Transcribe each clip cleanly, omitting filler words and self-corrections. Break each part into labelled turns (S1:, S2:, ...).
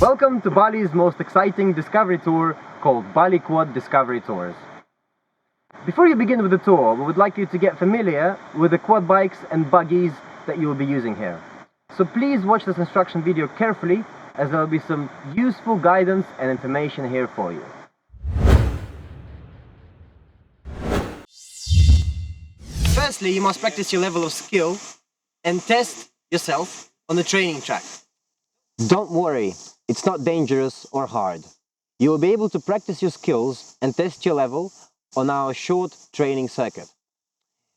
S1: Welcome to Bali's most exciting discovery tour called Bali Quad Discovery Tours. Before you begin with the tour, we would like you to get familiar with the quad bikes and buggies that you will be using here. So please watch this instruction video carefully, as there will be some useful guidance and information here for you. Firstly, you must practice your level of skill and test yourself on the training track. Don't worry, it's not dangerous or hard. You will be able to practice your skills and test your level on our short training circuit.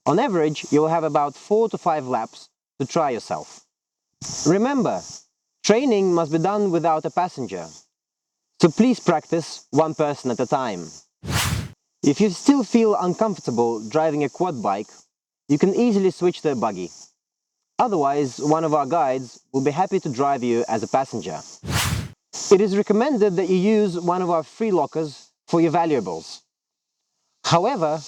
S1: On average, you will have about 4 to 5 laps to try yourself. Remember, training must be done without a passenger, so please practice one person at a time. If you still feel uncomfortable driving a quad bike, you can easily switch to a buggy. Otherwise, one of our guides will be happy to drive you as a passenger. It is recommended that you use one of our free lockers for your valuables. However,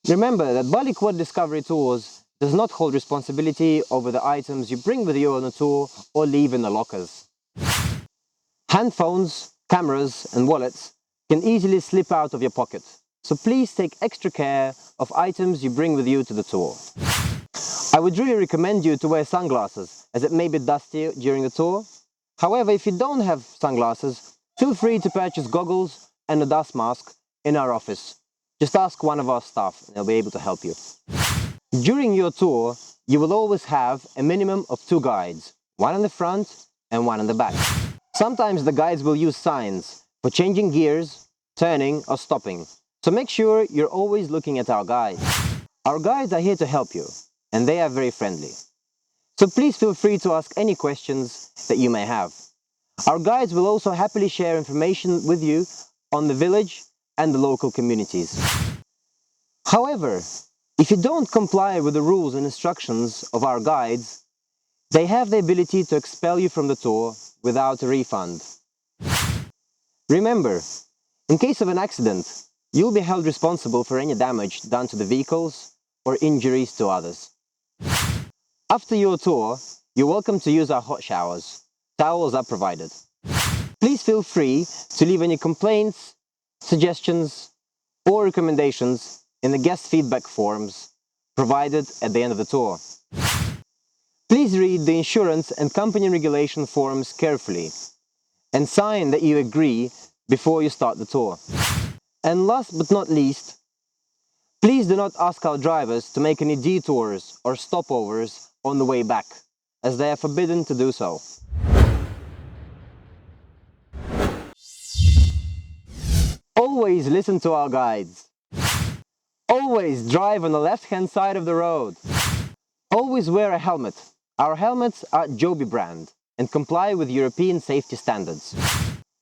S1: remember that Bali Quad Discovery Tours does not hold responsibility over the items you bring with you on a tour or leave in the lockers. Handphones, cameras and wallets can easily slip out of your pocket, so please take extra care of items you bring with you to the tour. I would really recommend you to wear sunglasses, as it may be dusty during the tour. However, if you don't have sunglasses, feel free to purchase goggles and a dust mask in our office. Just ask one of our staff and they'll be able to help you. During your tour, you will always have a minimum of 2 guides, one in the front and one in the back. Sometimes the guides will use signs for changing gears, turning or stopping, so make sure you're always looking at our guides. Our guides are here to help you, and they are very friendly. So please feel free to ask any questions that you may have. Our guides will also happily share information with you on the village and the local communities. However, if you don't comply with the rules and instructions of our guides, they have the ability to expel you from the tour without a refund. Remember, in case of an accident, you'll be held responsible for any damage done to the vehicles or injuries to others. After your tour, you're welcome to use our hot showers. Towels are provided. Please feel free to leave any complaints, suggestions, or recommendations in the guest feedback forms provided at the end of the tour. Please read the insurance and company regulation forms carefully and sign that you agree before you start the tour. And last but not least, please do not ask our drivers to make any detours or stopovers on the way back, as they are forbidden to do so. Always listen to our guides. Always drive on the left-hand side of the road. Always wear a helmet. Our helmets are Joby brand and comply with European safety standards.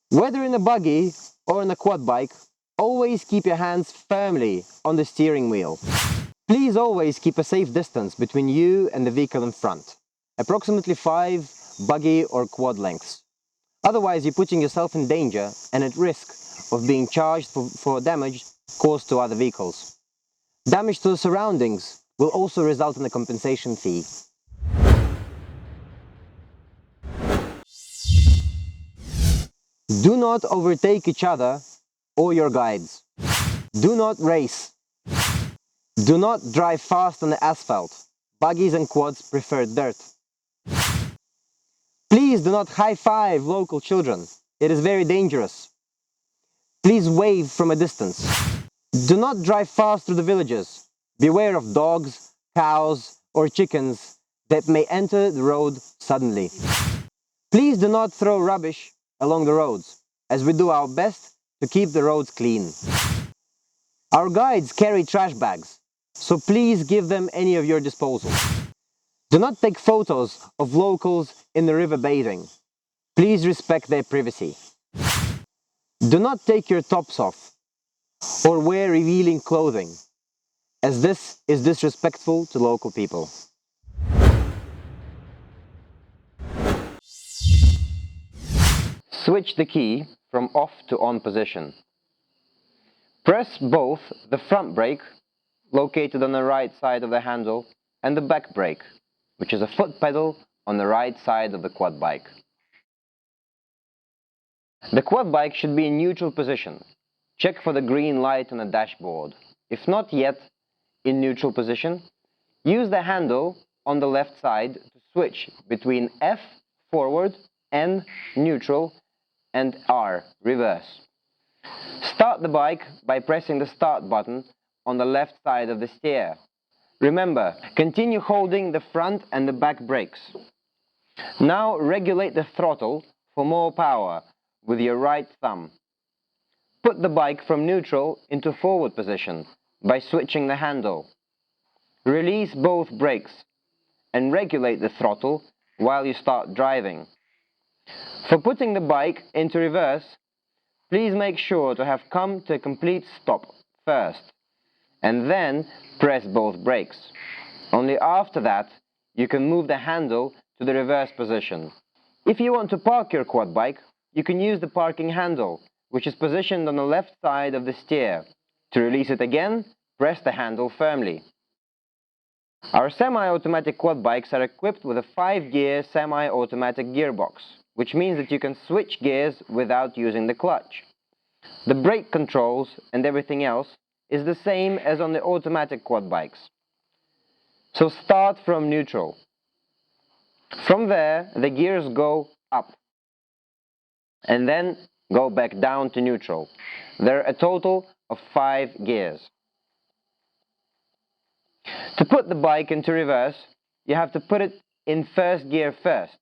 S1: Whether in a buggy or in a quad bike, always keep your hands firmly on the steering wheel. Please always keep a safe distance between you and the vehicle in front, approximately 5 buggy or quad lengths. Otherwise, you're putting yourself in danger and at risk of being charged for damage caused to other vehicles. Damage to the surroundings will also result in a compensation fee. Do not overtake each other or your guides. Do not race. Do not drive fast on the asphalt. Buggies and quads prefer dirt. Please do not high-five local children. It is very dangerous. Please wave from a distance. Do not drive fast through the villages. Beware of dogs, cows, or chickens that may enter the road suddenly. Please do not throw rubbish along the roads, as we do our best to keep the roads clean. Our guides carry trash bags, so please give them any of your disposal. Do not take photos of locals in the river bathing. Please respect their privacy. Do not take your tops off or wear revealing clothing, as this is disrespectful to local people. Switch the key from off to on position. Press both the front brake, located on the right side of the handle, and the back brake, which is a foot pedal on the right side of the quad bike. The quad bike should be in neutral position. Check for the green light on the dashboard. If not yet in neutral position, use the handle on the left side to switch between F, forward, N, neutral, and R, reverse. Start the bike by pressing the start button on the left side of the steer. Remember, continue holding the front and the back brakes. Now regulate the throttle for more power with your right thumb. Put the bike from neutral into forward position by switching the handle. Release both brakes and regulate the throttle while you start driving. For putting the bike into reverse, please make sure to have come to a complete stop first, and then press both brakes. Only after that, you can move the handle to the reverse position. If you want to park your quad bike, you can use the parking handle, which is positioned on the left side of the steer. To release it again, press the handle firmly. Our semi-automatic quad bikes are equipped with a 5-gear semi-automatic gearbox, which means that you can switch gears without using the clutch. The brake controls and everything else is the same as on the automatic quad bikes. So start from neutral. From there, the gears go up and then go back down to neutral. There are a total of 5 gears. To put the bike into reverse, you have to put it in first gear first.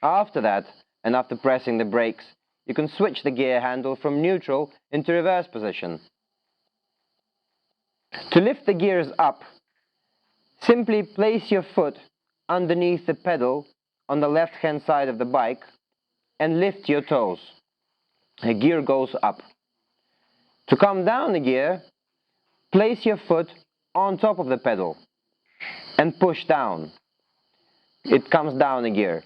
S1: After that, and after pressing the brakes, you can switch the gear handle from neutral into reverse position. To lift the gears up, simply place your foot underneath the pedal on the left-hand side of the bike and lift your toes. A gear goes up. To come down a gear, place your foot on top of the pedal and push down. It comes down a gear.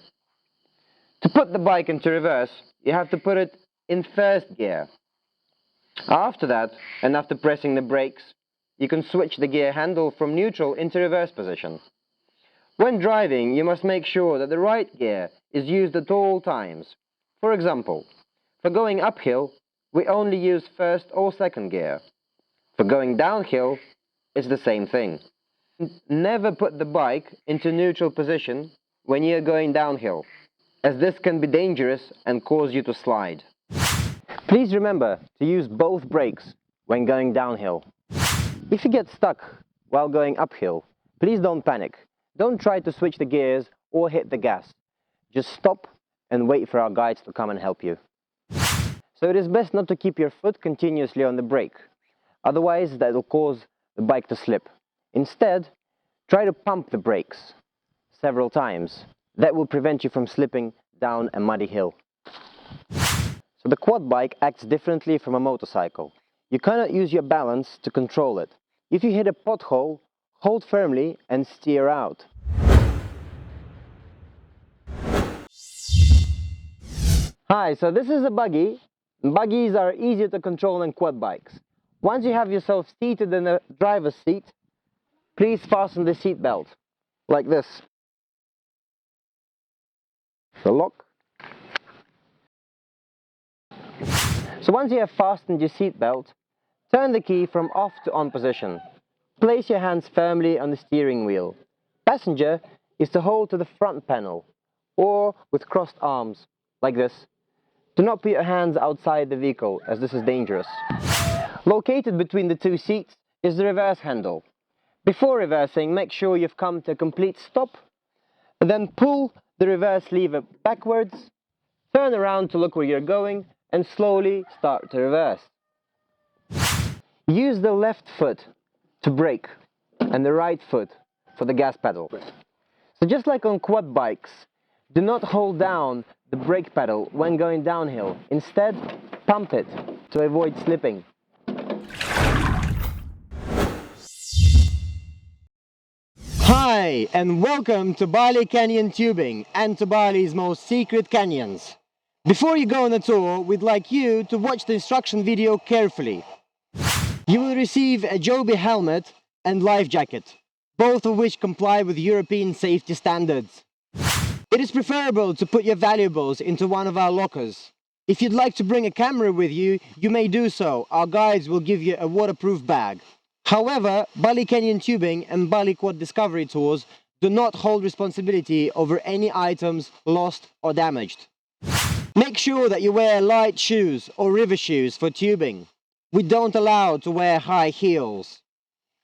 S1: To put the bike into reverse, you have to put it in first gear. After that, and after pressing the brakes, you can switch the gear handle from neutral into reverse position. When driving, you must make sure that the right gear is used at all times. For example, for going uphill, we only use first or second gear. For going downhill, it's the same thing. Never put the bike into neutral position when you're going downhill, as this can be dangerous and cause you to slide. Please remember to use both brakes when going downhill. If you get stuck while going uphill, please don't panic. Don't try to switch the gears or hit the gas. Just stop and wait for our guides to come and help you. So it is best not to keep your foot continuously on the brake. Otherwise, that will cause the bike to slip. Instead, try to pump the brakes several times. That will prevent you from slipping down a muddy hill. So the quad bike acts differently from a motorcycle. You cannot use your balance to control it. If you hit a pothole, hold firmly and steer out. Hi, so this is a buggy. Buggies are easier to control than quad bikes. Once you have yourself seated in the driver's seat, please fasten the seat belt, like this. The lock. So once you have fastened your seat belt, turn the key from off to on position. Place your hands firmly on the steering wheel. Passenger is to hold to the front panel, or with crossed arms, like this. Do not put your hands outside the vehicle, as this is dangerous. Located between the two seats is the reverse handle. Before reversing, make sure you've come to a complete stop, and then pull the reverse lever backwards, turn around to look where you're going, and slowly start to reverse. Use the left foot to brake and the right foot for the gas pedal. So just like on quad bikes, do not hold down the brake pedal when going downhill. Instead, pump it to avoid slipping. Hi, and welcome to Bali Canyon Tubing and to Bali's most secret canyons. Before you go on a tour, we'd like you to watch the instruction video carefully. You will receive a Joby helmet and life jacket, both of which comply with European safety standards. It is preferable to put your valuables into one of our lockers. If you'd like to bring a camera with you, you may do so. Our guides will give you a waterproof bag. However, Bali Canyon Tubing and Bali Quad Discovery Tours do not hold responsibility over any items lost or damaged. Make sure that you wear light shoes or river shoes for tubing. We don't allow to wear high heels.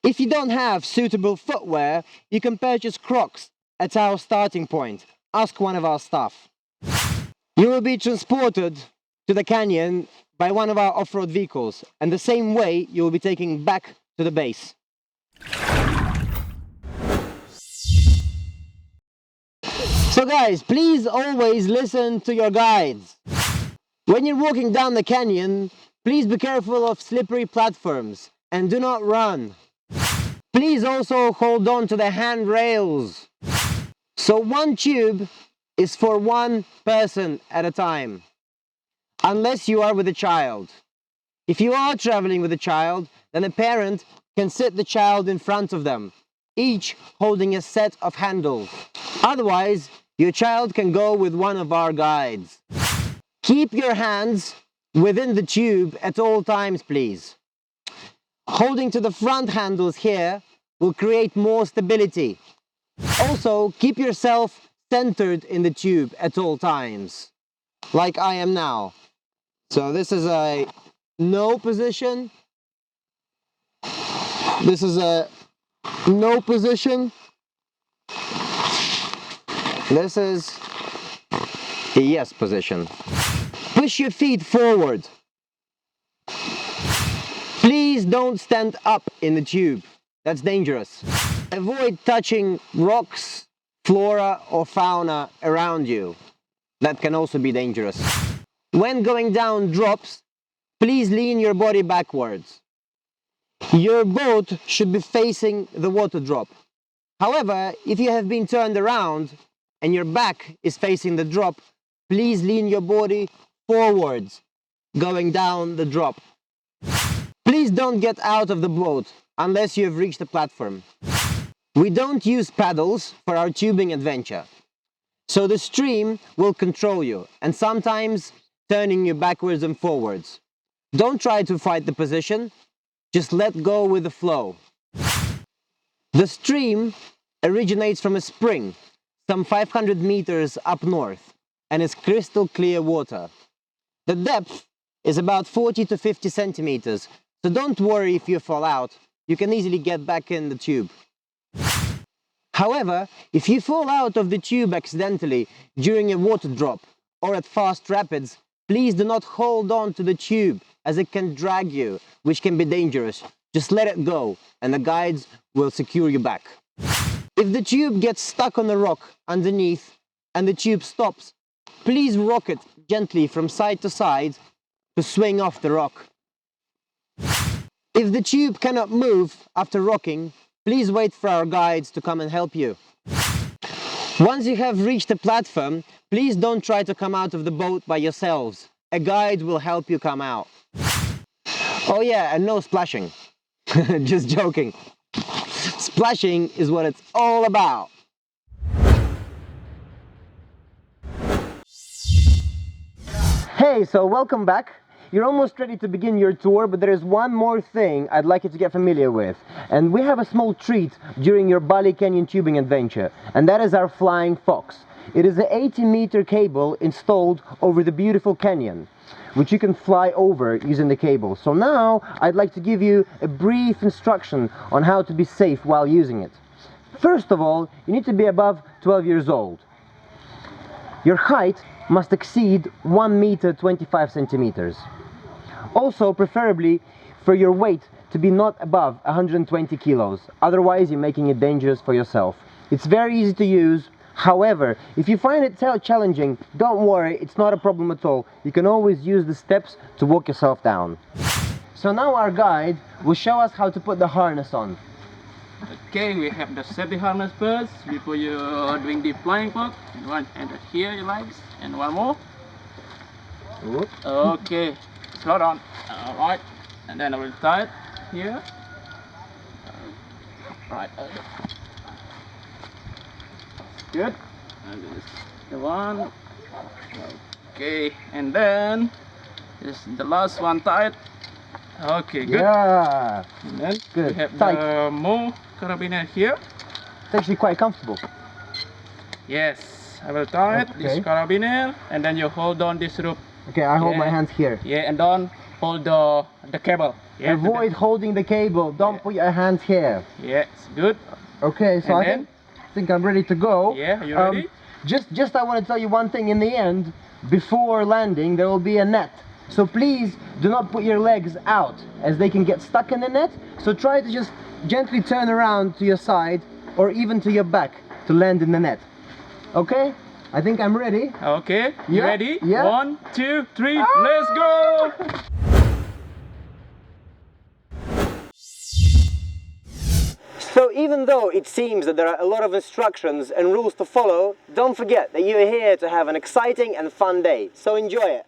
S1: If you don't have suitable footwear, you can purchase Crocs at our starting point. Ask one of our staff. You will be transported to the canyon by one of our off-road vehicles, and the same way you will be taken back to the base. So guys, please always listen to your guides. When you're walking down the canyon, please be careful of slippery platforms and do not run. Please also hold on to the handrails. So one tube is for one person at a time, unless you are with a child. If you are traveling with a child, then a parent can sit the child in front of them, each holding a set of handles. Otherwise, your child can go with one of our guides. Keep your hands within the tube at all times, please. Holding to the front handles here will create more stability. Also, keep yourself centered in the tube at all times, like I am now. So this is a no position. This is a no position. This is a yes position. Push your feet forward. Please don't stand up in the tube. That's dangerous. Avoid touching rocks, flora or fauna around you. That can also be dangerous. When going down drops, please lean your body backwards. Your boat should be facing the water drop. However, if you have been turned around and your back is facing the drop, please lean your body forwards, going down the drop. Please don't get out of the boat unless you have reached the platform. We don't use paddles for our tubing adventure, so the stream will control you and sometimes turning you backwards and forwards. Don't try to fight the position, just let go with the flow. The stream originates from a spring some 500 meters up north and is crystal clear water. The depth is about 40 to 50 centimeters, so don't worry if you fall out, you can easily get back in the tube. However, if you fall out of the tube accidentally during a water drop or at fast rapids, please do not hold on to the tube as it can drag you, which can be dangerous. Just let it go and the guides will secure you back. If the tube gets stuck on a rock underneath and the tube stops, please rock it gently from side to side to swing off the rock. If the tube cannot move after rocking, please wait for our guides to come and help you. Once you have reached the platform, please don't try to come out of the boat by yourselves. A guide will help you come out. Oh yeah, and no splashing. Just joking. Splashing is what it's all about. Hey, so welcome back. You're almost ready to begin your tour, but there is one more thing I'd like you to get familiar with. And we have a small treat during your Bali Canyon tubing adventure, and that is our flying fox. It is an 80-meter cable installed over the beautiful canyon, which you can fly over using the cable. So now I'd like to give you a brief instruction on how to be safe while using it. First of all, you need to be above 12 years old. Your height must exceed 1 meter 25 centimeters. Also, preferably for your weight to be not above 120 kilos. Otherwise, you're making it dangerous for yourself. It's very easy to use. However, if you find it challenging, don't worry, it's not a problem at all. You can always use the steps to walk yourself down. So now our guide will show us how to put the harness on.
S2: Okay, we have the safety harness first before you're doing the flying fox. One and here you legs and one more.
S1: Whoop.
S2: Okay, slow down. Alright, and then I will tie it here. Right. Good. And this is the one. Okay, and then this is the last one tight. Okay, good.
S1: Yeah.
S2: And then
S1: Good.
S2: we have
S1: Tight.
S2: the more carabiner here.
S1: It's actually quite comfortable.
S2: Yes, I will tie
S1: Okay.
S2: this carabiner, and then you hold on this rope.
S1: Okay, I hold my
S2: Yeah.
S1: hands here.
S2: Yeah, and don't hold the cable. Yeah,
S1: Avoid holding the cable. Don't put your hands here.
S2: Yeah, it's good.
S1: Okay, so
S2: And
S1: I think I'm ready to go.
S2: Yeah, are you ready?
S1: Just I want to tell you one thing in the end. Before landing, there will be a net. So please do not put your legs out, as they can get stuck in the net. So try to just gently turn around to your side or even to your back to land in the net. Okay? I think I'm ready.
S2: Okay, you
S1: Yeah,
S2: ready?
S1: yeah.
S2: 1, 2, 3, let's go!
S1: So even though it seems that there are a lot of instructions and rules to follow, don't forget that you're here to have an exciting and fun day. So enjoy it.